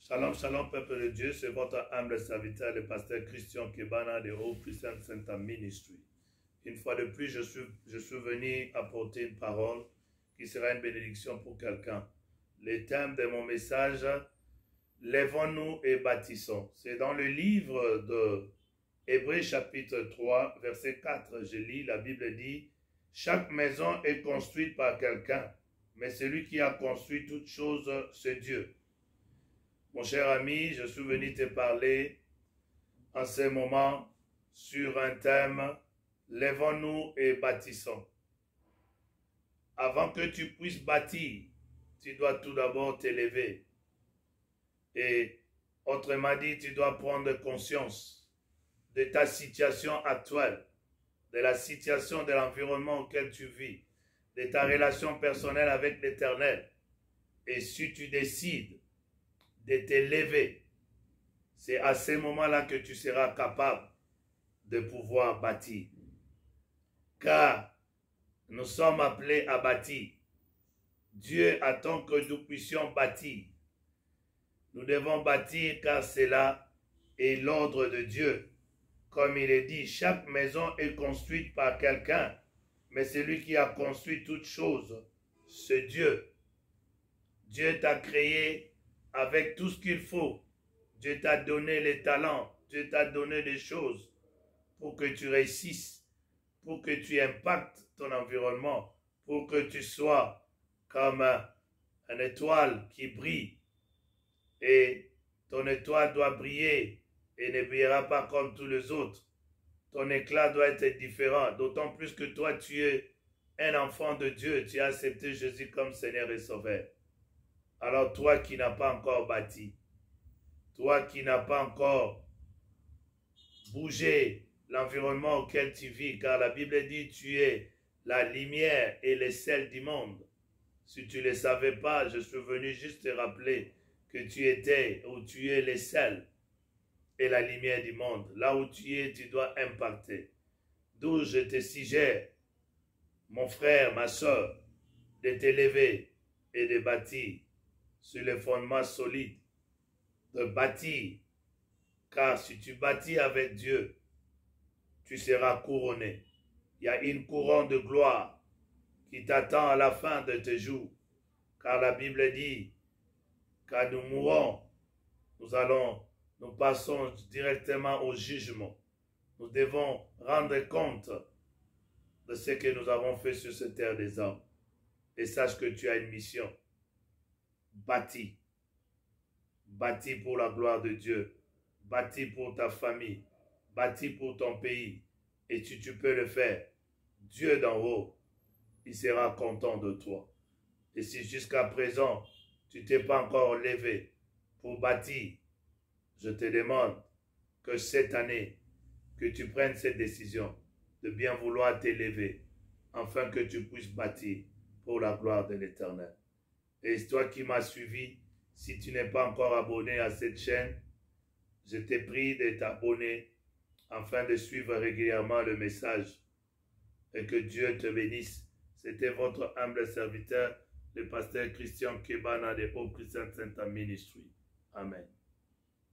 Shalom, shalom, peuple de Dieu, c'est votre humble serviteur, le pasteur Christian Kebana de Hope Christian Center Ministry. Une fois de plus, je suis venu apporter une parole qui sera une bénédiction pour quelqu'un. Le thème de mon message, lèvons-nous et bâtissons. C'est dans le livre de Hébreux chapitre 3, verset 4. Je lis, la Bible dit, « Chaque maison est construite par quelqu'un, mais celui qui a construit toute chose, c'est Dieu. » Mon cher ami, je suis venu te parler en ce moment sur un thème, lèvons-nous et bâtissons. Avant que tu puisses bâtir, tu dois tout d'abord t'élever. Et autrement dit, tu dois prendre conscience de ta situation actuelle, de la situation de l'environnement auquel tu vis, de ta relation personnelle avec l'Éternel. Et si tu décides de t'élever, c'est à ce moment-là que tu seras capable de pouvoir bâtir. Car nous sommes appelés à bâtir. Dieu attend que nous puissions bâtir. Nous devons bâtir car cela est l'ordre de Dieu. Comme il est dit, chaque maison est construite par quelqu'un, mais celui qui a construit toutes choses, c'est Dieu. Dieu t'a créé avec tout ce qu'il faut. Dieu t'a donné les talents, Dieu t'a donné des choses pour que tu réussisses, pour que tu impactes ton environnement, pour que tu sois comme une étoile qui brille. Et ton étoile doit briller et ne brillera pas comme tous les autres. Ton éclat doit être différent, d'autant plus que toi tu es un enfant de Dieu, tu as accepté Jésus comme Seigneur et Sauveur. Alors toi qui n'as pas encore bâti, toi qui n'as pas encore bougé l'environnement auquel tu vis, car la Bible dit tu es la lumière et le sel du monde. Si tu ne le savais pas, je suis venu juste te rappeler que tu étais ou tu es le sel et la lumière du monde. Là où tu es, tu dois impacter. D'où je te suggère, mon frère, ma soeur, de t'élever et de bâtir sur les fondements solides, de bâtir, car si tu bâtis avec Dieu, tu seras couronné. Il y a une couronne de gloire qui t'attend à la fin de tes jours, car la Bible dit, quand nous mourons, nous passons directement au jugement. Nous devons rendre compte de ce que nous avons fait sur cette terre des hommes. Et sache que tu as une mission. Bâtis. Bâtis pour la gloire de Dieu. Bâtis pour ta famille. Bâtis pour ton pays. Et si tu peux le faire, Dieu d'en haut, il sera content de toi. Et si jusqu'à présent, tu t'es pas encore levé pour bâtir, je te demande que cette année, que tu prennes cette décision de bien vouloir t'élever, afin que tu puisses bâtir pour la gloire de l'Éternel. Et toi qui m'as suivi, si tu n'es pas encore abonné à cette chaîne, je te prie de t'abonner afin de suivre régulièrement le message. Et que Dieu te bénisse. C'était votre humble serviteur, le pasteur Christian Kebana de Hope Christian Center Ministry. Amen.